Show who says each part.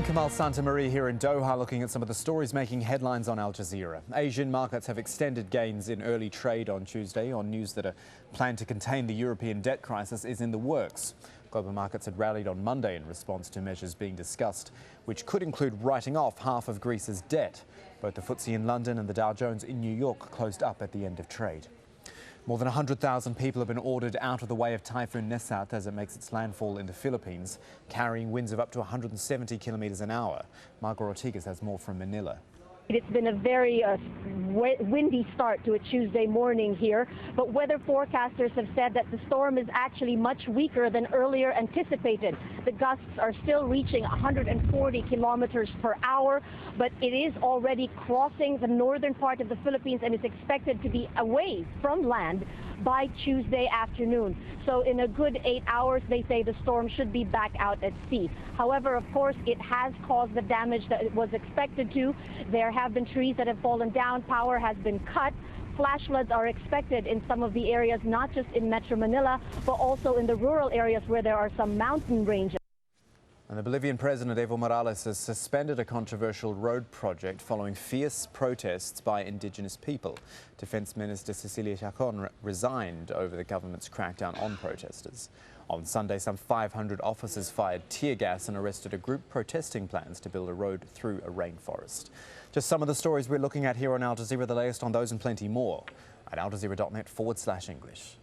Speaker 1: Kamal Santamarie here in Doha, looking at some of the stories making headlines on Al Jazeera. Asian markets have extended gains in early trade on Tuesday on news that a plan to contain the European debt crisis is in the works. Global markets had rallied on Monday in response to measures being discussed, which could include writing off half of Greece's debt. Both the FTSE in London and the Dow Jones in New York closed up at the end of trade. More than 100,000 people have been ordered out of the way of Typhoon Nesat as it makes its landfall in the Philippines, carrying winds of up to 170 kilometers an hour. Margot Ortigas has more from Manila.
Speaker 2: It's been a very windy start to a Tuesday morning here, but weather forecasters have said that the storm is actually much weaker than earlier anticipated. The gusts are still reaching 140 kilometers per hour, but it is already crossing the northern part of the Philippines and is expected to be away from land by Tuesday afternoon. So in a good 8 hours, they say the storm should be back out at sea. However, of course, it has caused the damage that it was expected to. There have been trees that have fallen down, power has been cut. Flash floods are expected in some of the areas, not just in Metro Manila, but also in the rural areas where there are some mountain ranges.
Speaker 1: And the Bolivian President Evo Morales has suspended a controversial road project following fierce protests by indigenous people. Defense Minister Cecilia Chacon resigned over the government's crackdown on protesters. On Sunday, some 500 officers fired tear gas and arrested a group protesting plans to build a road through a rainforest. Just some of the stories we're looking at here on Al Jazeera, the latest on those and plenty more at aljazeera.net/English.